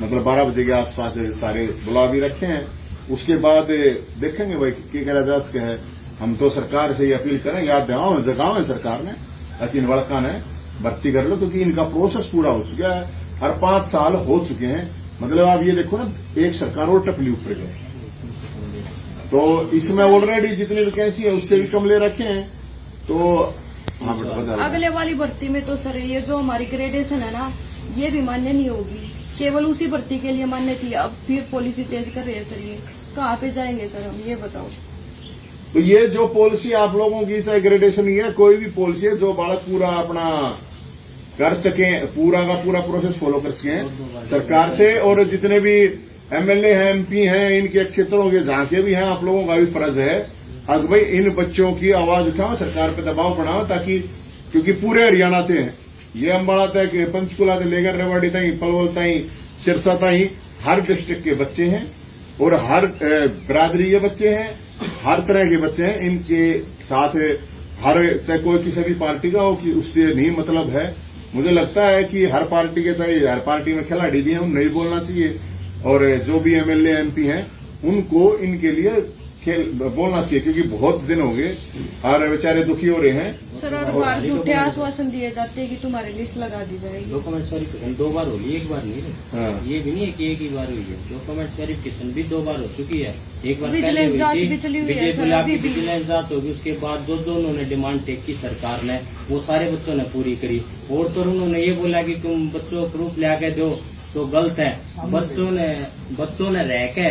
मतलब 12 बजे के आसपास सारे बुला भी रखे हैं। उसके बाद देखेंगे भाई क्या करा जा सके है। हम तो सरकार से ये अपील करेंगे, आप जगाओ है सरकार ने, ताकि इन लड़का ने भर्ती कर लो, क्योंकि इनका प्रोसेस पूरा हो चुका है, हर 5 साल हो चुके हैं। मतलब आप ये देखो ना, एक सरकार और टपली ऊपर गए, तो इसमें ऑलरेडी जितनी वैकेंसी है उससे भी कम ले रखे हैं। तो अगले वाली भर्ती में तो सर ये जो हमारी ग्रेडेशन है ना, ये भी मान्य नहीं होगी, केवल उसी भर्ती के लिए मान्य थी, अब फिर पॉलिसी चेंज कर रहे हैं सर। ये कहाँ पे जाएंगे सर हम, ये बताओ। तो ये जो पॉलिसी आप लोगों की, चाहे ग्रेडेशन की है, कोई भी पॉलिसी है, जो बालक पूरा अपना कर सके, पूरा का पूरा प्रोसेस फॉलो कर सके सरकार से, और जितने भी एमएलए हैं, एमपी हैं, इनके क्षेत्रों के झांके भी हैं, आप लोगों का भी फर्ज है अब भाई इन बच्चों की आवाज उठाओ, सरकार पे दबाव बनाओ, ताकि, क्योंकि पूरे हरियाणा से हैं ये, अम्बाड़ा तक, पंचकुला से लेकर रेवाड़ी तक, पलवल तक, सिरसा तक, हर डिस्ट्रिक्ट के बच्चे हैं, और हर बिरादरी के बच्चे हैं, हर तरह के बच्चे हैं। इनके साथ हर, चाहे कोई किसी भी पार्टी का हो, कि उससे नहीं मतलब है। मुझे लगता है कि हर पार्टी के, चाहे हर पार्टी में खिलाड़ी भी हैं, उन्हें नहीं बोलना चाहिए, और जो भी एमएलए एमपी हैं उनको इनके लिए खेल बोलना चाहिए, क्योंकि बहुत दिन हो गए और बेचारे दुखी हो रहे हैं। सर और बार झूठे आश्वासन दिए जाते हैं कि तुम्हारी लिस्ट लगा दी जाएगी। डॉक्यूमेंट वेरिफिकेशन 2 बार होगी, एक बार नहीं है। हाँ। ये भी नहीं है कि एक ही बार हुई है, डॉक्यूमेंट वेरिफिकेशन भी 2 बार हो चुकी है। एक बार पहले विजिलेंस हुई जांच थी, भी चली हुई है विजय सर, बोले आपकी अभी भी। विजिलेंस जांच होगी, उसके बाद जो उन्होंने डिमांड टेक की सरकार ने वो सारे बच्चों ने पूरी करी। और तो उन्होंने ये बोला कि तुम बच्चों प्रूफ ले आके दो तो गलत है। बच्चों ने रह के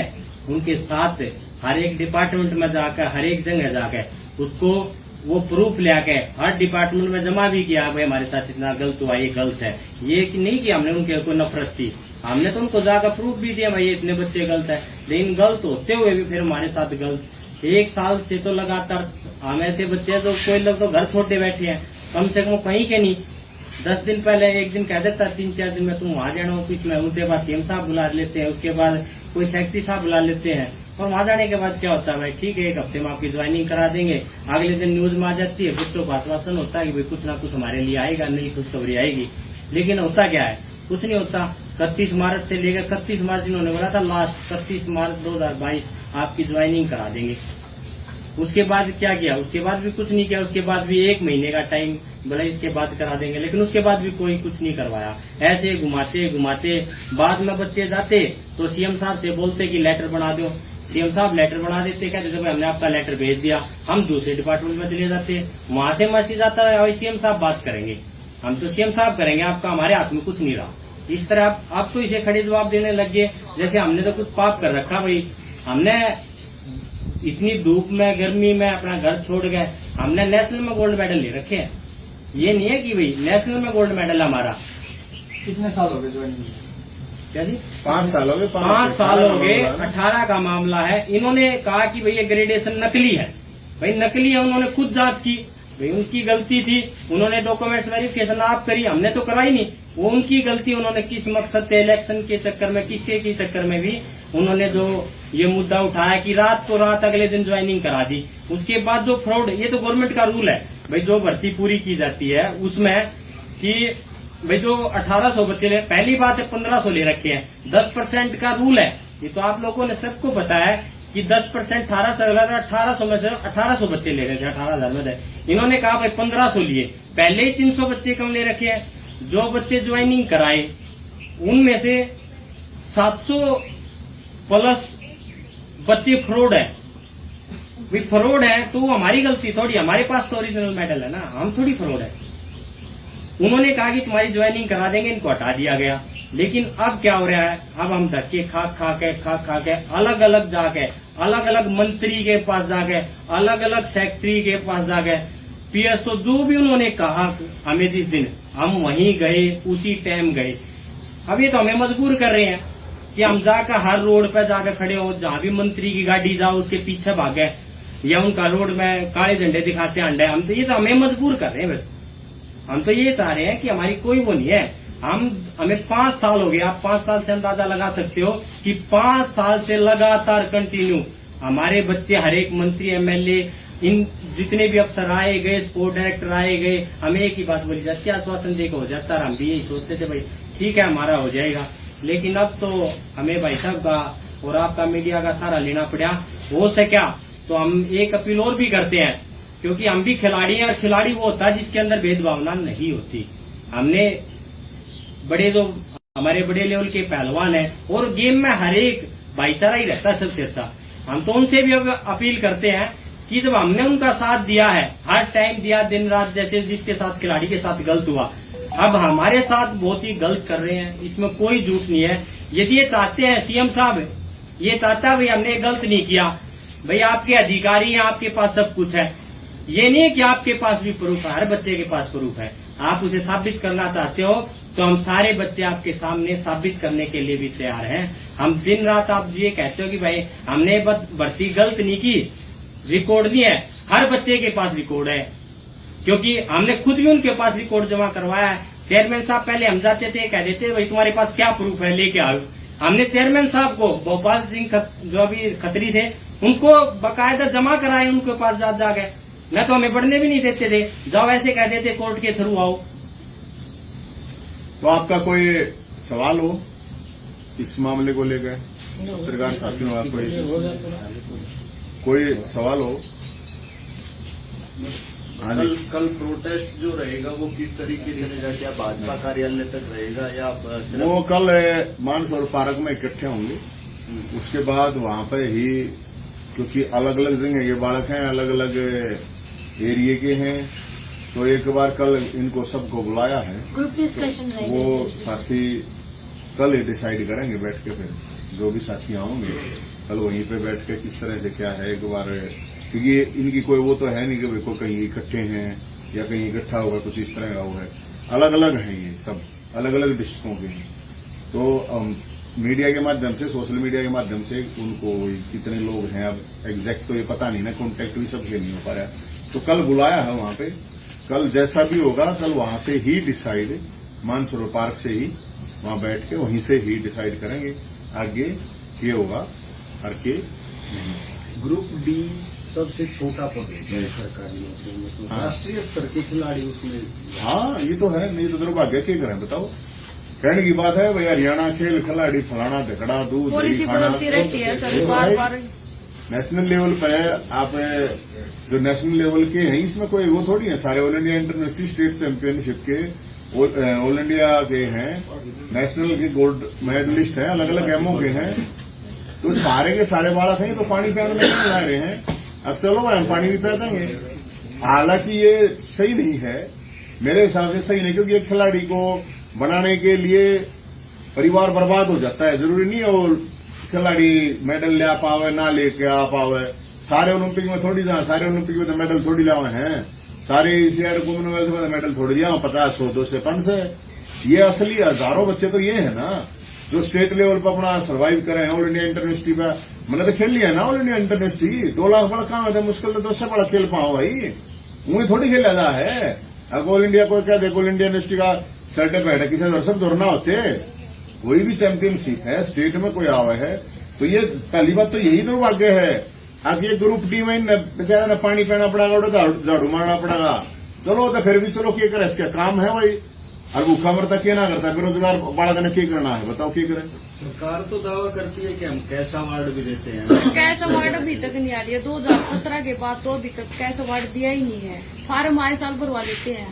उनके साथ हर एक डिपार्टमेंट में जाकर, हर एक जगह जाकर उसको वो प्रूफ ले आके हर डिपार्टमेंट में जमा भी किया, भाई हमारे साथ इतना गलत हुआ, ये गलत है। ये कि नहीं कि हमने उनके कोई नफरत थी, हमने तो उनको जाकर प्रूफ भी दिया भाई ये इतने बच्चे गलत है। लेकिन गलत होते हुए भी फिर हमारे साथ गलत। 1 साल से तो लगातार हम ऐसे बच्चे हैं तो कोई लोग तो घर छोड़े बैठे हैं, कम से कम कहीं के नहीं। 10 दिन पहले एक दिन कह देता 3-4 दिन में तुम वहां जाना ऑफिस में, उनके बाद सीएम साहब बुला लेते हैं, उसके बाद कोई सेक्रेटरी साहब बुला लेते हैं। और वहां जाने के बाद क्या होता है भाई, ठीक है 1 हफ्ते में आपकी ज्वाइनिंग करा देंगे, अगले दिन न्यूज में आ जाती है, बच्चों को आश्वासन होता है कि भाई कुछ ना कुछ हमारे लिए आएगा, नई खुशखबरी आएगी। लेकिन होता क्या है, कुछ नहीं होता। 31 मार्च से लेकर 31 मार्च इन्होंने बोला था, लास्ट 31 मार्च 2022 आपकी ज्वाइनिंग करा देंगे। उसके बाद क्या किया, उसके बाद भी कुछ नहीं किया। उसके बाद भी 1 महीने का टाइम बोला इसके बाद करा देंगे, लेकिन उसके बाद भी कोई कुछ नहीं करवाया। ऐसे घुमाते घुमाते बाद में बच्चे जाते तो सीएम साहब से बोलते कि लेटर बना दो, सीएम साहब लेटर बना देते, कहते थे भाई हमने आपका लेटर भेज दिया। हम दूसरे डिपार्टमेंट में चले जाते, वहां से मैसेज आता है सीएम साहब बात करेंगे, हम तो सीएम साहब करेंगे, आपका हमारे हाथ में कुछ नहीं रहा। इस तरह आप तो इसे खड़े जवाब देने लग गए जैसे हमने तो कुछ पाप कर रखा। भाई हमने इतनी धूप में गर्मी में अपना घर छोड़ गए, हमने नेशनल में गोल्ड मेडल ले रखे हैं। ये नहीं है कि भाई नेशनल में गोल्ड मेडल हमारा। कितने साल हो गए ज्वाइनिंग? क्या जी 5 साल हो गए। 5 साल हो गए। 18 का मामला है। इन्होंने कहा कि भाई ये ग्रेडेशन नकली है। भाई नकली है, उन्होंने खुद जांच की, भाई उनकी गलती थी। उन्होंने डॉक्यूमेंट्स वेरिफिकेशन आप करी, हमने तो कराई नहीं, वो उनकी गलती। उन्होंने किस मकसद से इलेक्शन के चक्कर में, किसी के चक्कर में भी उन्होंने जो ये मुद्दा उठाया कि रात को रात अगले दिन ज्वाइनिंग करा दी। उसके बाद जो फ्रॉड, ये तो गवर्नमेंट का रूल है भाई, जो भर्ती पूरी की जाती है उसमें कि भाई जो 1800 बच्चे ले, पहली बात है 1500 ले रखे हैं, 10% का रूल है। ये तो आप लोगों ने सबको पता है कि 10% 1800 में से 1800 बच्चे ले रहे थे, 18,000 में से इन्होंने कहा भाई 1500 लिए, पहले ही 300 बच्चे कम ले रखे हैं। जो बच्चे ज्वाइनिंग कराए उनमें से 700 प्लस बच्चे फ्रॉड है। भाई फ्रॉड है तो वो हमारी गलती थोड़ी, हमारे पास तो ओरिजिनल मेडल है ना, हम थोड़ी फ्रॉड है। उन्होंने कहा कि तुम्हारी ज्वाइनिंग करा देंगे, इनको हटा दिया गया। लेकिन अब क्या हो रहा है, अब हम धक्के खा के अलग अलग जाके, अलग अलग मंत्री के पास जाके, अलग अलग सेक्रेटरी के पास जाके, पीएसओ जो भी उन्होंने कहा हमें जिस दिन, हम वहीं गए, उसी टाइम गए। अब ये तो हमें मजबूर कर रहे हैं कि हम जाकर हर रोड पर जाकर खड़े हो, जहां भी मंत्री की गाड़ी जाओ उसके पीछे भागे, या उनका रोड में काले झंडे दिखाते अंडे। हम तो ये तो हमें मजबूर कर रहे हैं बस। हम तो ये चाह रहे हैं कि हमारी कोई वो नहीं है। हमें 5 साल हो गए, आप 5 साल से अंदाजा लगा सकते हो कि 5 साल से लगातार कंटिन्यू हमारे बच्चे, हर एक मंत्री, एमएलए, इन जितने भी अफसर आए गए, स्पोर्ट डायरेक्टर आए गए, हमें एक ही बात बोली जाती है, आश्वासन देकर हो जाता है। हम भी यही सोचते थे भाई ठीक है हमारा हो जाएगा। लेकिन अब तो हमें भाई साहब का और आपका मीडिया का सारा लेना पड़ा। हो सका तो हम एक अपील और भी करते हैं, क्योंकि हम भी खिलाड़ी हैं, और खिलाड़ी वो होता है जिसके अंदर भेदभावना नहीं होती। हमने बड़े जो हमारे बड़े लेवल के पहलवान हैं, और गेम में हर एक भाईचारा ही रहता है सबसे अच्छा। हम तो उनसे भी अब अपील करते हैं कि जब हमने उनका साथ दिया है, हर टाइम दिया, दिन रात, जैसे जिसके साथ खिलाड़ी के साथ गलत हुआ, अब हमारे साथ बहुत ही गलत कर रहे हैं, इसमें कोई झूठ नहीं है। यदि ये चाहते हैं सीएम साहब, ये चाहता है भाई हमने गलत नहीं किया, भाई आपके अधिकारी हैं, आपके पास सब कुछ है, ये नहीं है कि आपके पास भी प्रूफ है, हर बच्चे के पास प्रूफ है, आप उसे साबित करना चाहते हो तो हम सारे बच्चे आपके सामने साबित करने के लिए भी तैयार हैं। हम दिन रात, आप ये कहते हो कि भाई हमने भर्ती गलत नहीं की, रिकॉर्ड नहीं है, हर बच्चे के पास रिकॉर्ड है, क्योंकि हमने खुद भी उनके पास रिकॉर्ड जमा करवाया है। चेयरमैन साहब पहले हम जाते थे, कह देते भाई तुम्हारे पास क्या प्रूफ है, लेके आओ। हमने चेयरमैन साहब को, भोपाल सिंह जो अभी खत्री थे, उनको बकायदा जमा कराए उनके पास जाके, न तो हमें पढ़ने भी नहीं देते थे, जाओ ऐसे कह देते कोर्ट के थ्रू आओ। तो आपका कोई सवाल हो? इस मामले को लेकर पत्रकार साथियों आप कोई सवाल हो? हाँ जी। कल प्रोटेस्ट जो रहेगा वो किस तरीके से रहेगा? क्या भाजपा कार्यालय तक रहेगा या वो कल मानसरोवर पार्क में इकट्ठे होंगे, उसके बाद वहां पे ही, क्योंकि अलग अलग जगह के बालक हैं, अलग अलग एरिए के हैं, तो एक बार कल इनको सबको बुलाया है, ग्रुप डिस्कशन रहेगा। वो साथी कल ही डिसाइड करेंगे बैठ के, फिर जो भी साथी आएंगे कल वहीं पे बैठ के किस तरह से क्या है एक बार, क्योंकि इनकी कोई वो तो है नहीं कि कोई कहीं इकट्ठे हैं या कहीं इकट्ठा होगा, कुछ इस तरह का वो है, अलग अलग हैं, ये सब अलग अलग डिस्ट्रिक्टों के हैं। तो मीडिया के माध्यम से, सोशल मीडिया के माध्यम से उनको कितने लोग हैं अब एग्जैक्ट तो ये पता नहीं ना, कॉन्टेक्ट भी सबके नहीं हो पा रहा है, तो कल बुलाया है वहां पे, कल जैसा भी होगा कल वहां से ही डिसाइड, मानसरोवर पार्क से ही वहां बैठ के वहीं से ही डिसाइड करेंगे आगे ये होगा और के नहीं। ग्रुप डी सबसे छोटा पद है सरकारी नौकरी में, हाँ। राष्ट्रीय स्तर के खिलाड़ी उसमें। हाँ ये तो है, नहीं तो दुर्भाग्य क्या करें बताओ, कहने की बात है भाई, हरियाणा खेल खिलाड़ी फलाना ढकड़ा दूध पॉलिसी बदलती रहती है सर, बार बार नेशनल लेवल पे आप जो नेशनल लेवल के हैं इसमें कोई वो थोड़ी है, सारे all India international state championship के ऑल इंडिया के हैं, नेशनल के गोल्ड मेडलिस्ट हैं, अलग अलग गेमों के हैं, तो सारे के सारे बालक हैं, तो पानी पीने में नहीं ला रहे हैं, अब चलो भाई हम पानी भी पी देंगे। हालांकि ये सही नहीं है, मेरे हिसाब से सही नहीं, क्योंकि एक खिलाड़ी को बनाने के लिए परिवार बर्बाद हो जाता है, जरूरी नहीं है वो खिलाड़ी मेडल ले आ पावे ना लेके आ पावे, सारे ओलंपिक में थोड़ी जा, सारे ओलंपिक में तो मेडल थोड़ी लावे हैं, सारे एशियाड कॉमनवेल्थ में मेडल थोड़ी लिया 50 100 200 500, ये असली हजारों बच्चे तो ये है ना जो स्टेट लेवल पर अपना सर्वाइव करे हैं, ऑल इंडिया इंटरनेशनल पे मैंने तो खेल लिया ना, ऑल इंडिया इंटरनेशनल 2 लाख बड़ा काम है, मुश्किल तो 200 बड़ा खेल पाओ भाई, वही थोड़ी खेला जा है। अब ऑल इंडिया को क्या देखो, ऑल इंडिया इंडस्ट्री का सर्टिफिकेट है, किसी दर्शक दौड़ना होते, कोई भी चैंपियनशिप है स्टेट में कोई आवे है, तो ये पहली बात तो यही दुर्भाग्य है। अब ये ग्रुप डी में बेचारा ने पानी पीना पड़ेगा, झाड़ू मारना पड़ेगा, चलो तो फिर भी चलो क्या करे, इसका काम है भाई, और भूखा मरता क्या ना करता, बेरोजगार बालक ने क्या करना है बताओ, क्या करें। सरकार तो दावा करती है कि हम कैश अवार्ड भी देते हैं, कैश अवार्ड अभी तक नहीं आ रही है, 2017 के बाद तो अभी तक कैश अवार्ड दिया ही नहीं है, फार्म आए साल भरवा लेते हैं।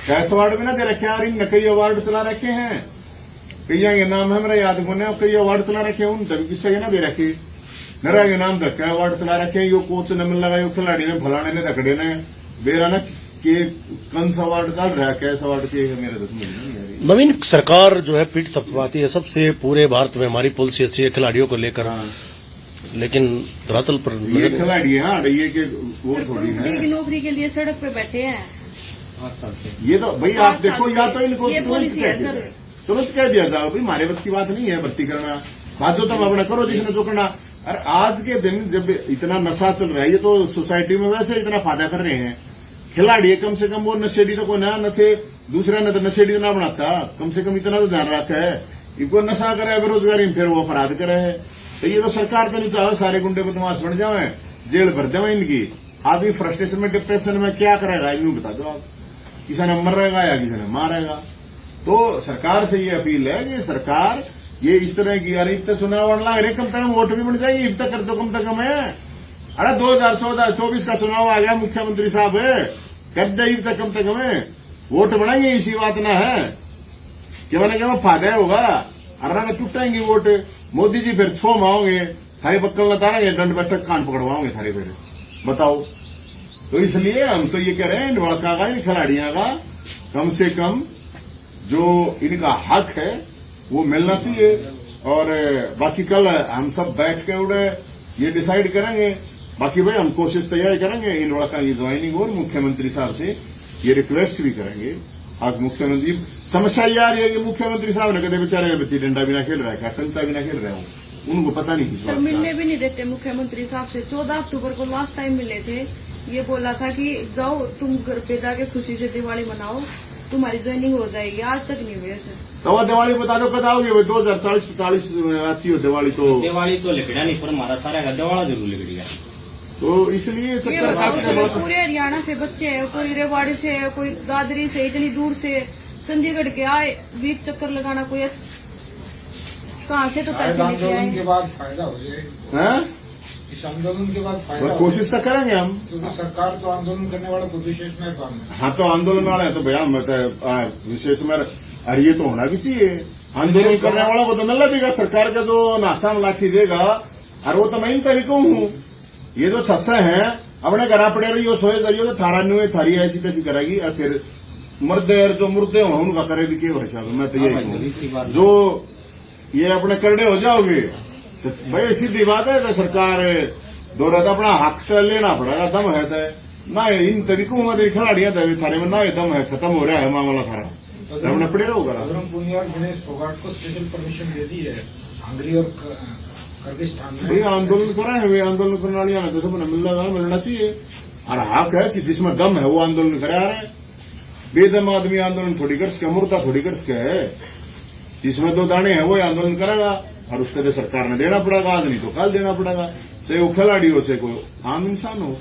कैश अवार्ड भी ना दे रखे यार, इन कई अवार्ड चला रखे हैं, कई के नाम है मेरा याद को, कई अवार्ड चला रखे हैं, उन तभी किससे ना दे रखे, मेरा के नाम रखे अवार्ड चला रखे हैं, यो कोच ने मिल लगा, यो खिलाड़ी ने फलाने ने रखड़े ने बेरा ना के कौन सा अवार्ड चल रहा है, कैश अवार्ड के मेरे तो समझ नहीं आ रही। नवीन सरकार जो है पीठ थपथपाती है, सबसे पूरे भारत में हमारी पॉलिसी अच्छी है खिलाड़ियों को लेकर, लेकिन धरातल पर ये खिलाड़ी है, हाँ ये के वो थोड़ी है, की नौकरी के लिए सड़क पे बैठे हैं, ये तो भाई आप देखो, या तो इनको ये पॉलिसी है सर, तुरंत कह दिया जाओ भाई हमारे बस की बात नहीं है भर्ती करना, बात जो तुम अपना करो जिसने जो करना। और आज के दिन जब इतना नशा चल रहा है, ये तो सोसाइटी में वैसे इतना फायदा कर रहे हैं, खिलाड़ी कम से कम वो नशेड़ी तो कोई ना नशे, दूसरा न तो नशेड़ी तो ना बनाता, कम से कम इतना तो ध्यान रखा है, इनको नशा करे बेरोजगारी फिर वो अपराध करे है, तो ये तो सरकार तो नहीं चाहे सारे गुंडे बदमाश बन जाए, जेल भर जाए इनकी, आदमी फ्रस्ट्रेशन में डिप्रेशन में क्या करेगा इनको बता दो आप, किसी ने मरेगा या किसी ने मारेगा। तो सरकार से ये अपील है कि सरकार ये इस तरह की, अरे इतना चुनाव लग रहे, कम से कम वोट भी बन जाएगी, इतना कर दो कम से कम है, अरे 2024 का चुनाव आ गया, मुख्यमंत्री साहब है कर दे, इतना कम से कम है वोट बढ़ाएंगे, इसी बात ना है कि मैंने क्या फायदा होगा, अरे टूटेंगे वोट, मोदी जी फिर 6 माओगे, थारे बक्कल नतारेंगे, दंड बैठक कान पकड़वाओगे थारे, फिर बताओ। तो इसलिए हम तो ये कह रहे हैं, इन लड़का का, इन खिलाड़ियों का कम से कम जो इनका हक है वो मिलना चाहिए, और बाकी कल हम सब बैठ के उड़े ये डिसाइड करेंगे, बाकी भाई हम कोशिश तैयारी करेंगे इन लड़का की ज्वाइनिंग, और मुख्यमंत्री साहब से ये रिक्वेस्ट भी करेंगे। आज मुख्यमंत्री समस्या ये आ रही है कि मुख्यमंत्री साहब ने कदे बेचारे बत्ती डंडा भी ना खेल रहा है, कंचा भी ना खेल रहा हूँ, उनको पता नहीं सर मिलने भी नहीं देते मुख्यमंत्री साहब से। 14 अक्टूबर को लास्ट टाइम मिले थे, ये बोला था कि जाओ तुम घर पे जाके खुशी से दिवाली मनाओ, तुम्हारी ज्वाइनिंग हो जाएगी, आज तक नहीं हुई है सर। तो दिवाली बता दो कद आओगे भाई, 2040 आती हो दिवाली, तो दिवाली तो लिखड़ा नहीं, पर हमारा सारा का दिवाला जरूर लिखड़ेगा, तो इसलिए ये चक्कर बताओ काटने सर, बहुत पूरे हरियाणा से बच्चे हैं, कोई रेवाड़ी से है, कोई दादरी से, इतनी दूर से चंडीगढ़ के आए, 20 चक्कर लगाना, कोई कहाँ से तो पैसे लेके आंदोलन आए। के बाद फायदा हो जाएगा। हैं? इस आंदोलन के बाद फायदा बस हो कोशिश तो करेंगे हम। क्योंकि सरकार तो आंदोलन करने वालों को विशेष में काम है। हाँ तो आंदोलन वाले हैं तो भैया मैं तो विशेष में अरे ये तो होना भी चाहिए। आंदोलन करने वालों को तो मिलना देगा, सरकार का जो नाशा लाठी देगा। और वो तो मैं इन तरीकों हूँ, ये जो सस्ता है अपने घर पड़े रही हो सोए जाइए तो थारा न्यू थारी ऐसी तैसी करेगी और फिर मुर्दे जो मुर्दे हो उनका करेगी क्यों भाई। मैं तो यही कहूँ जो ये अपने करड़े हो जाओगे तो भाई सीधी बात है तो सरकार दो रहता अपना हक तो लेना पड़ेगा। दम है तो ना इन तरीकों में खिलाड़ियां थारे में ना दम है, खत्म हो रहा है मामला थारा अपने पड़े होगा। बजरंग पुनिया और गणेश फोगाट को स्पेशल परमिशन दे दी है हंगरी और किर्गिस्तान में। भाई आंदोलन कर रहे हैं, वे आंदोलन करने वाले हैं तो सबने मिलना चाहिए। और हक है कि जिसमें दम है वो आंदोलन करे। आ रहे हैं बेदम आदमी आंदोलन थोड़ी कर सके, मुर्दा थोड़ी कर सके है। जिसमें दो दाने हैं वो आंदोलन करेगा और उसके लिए सरकार ने देना पड़ेगा, आज नहीं तो कल देना पड़ेगा। चाहे वो खिलाड़ी हो, चाहे कोई आम इंसान हो,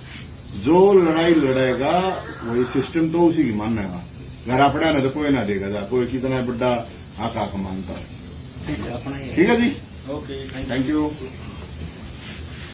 जो लड़ाई लड़ेगा वही सिस्टम तो उसी की मानेगा। घर पड़ा ना तो कोई ना देगा जा, कोई कितना बड़ा आका मानता है। ठीक है जी, ओके थैंक यू।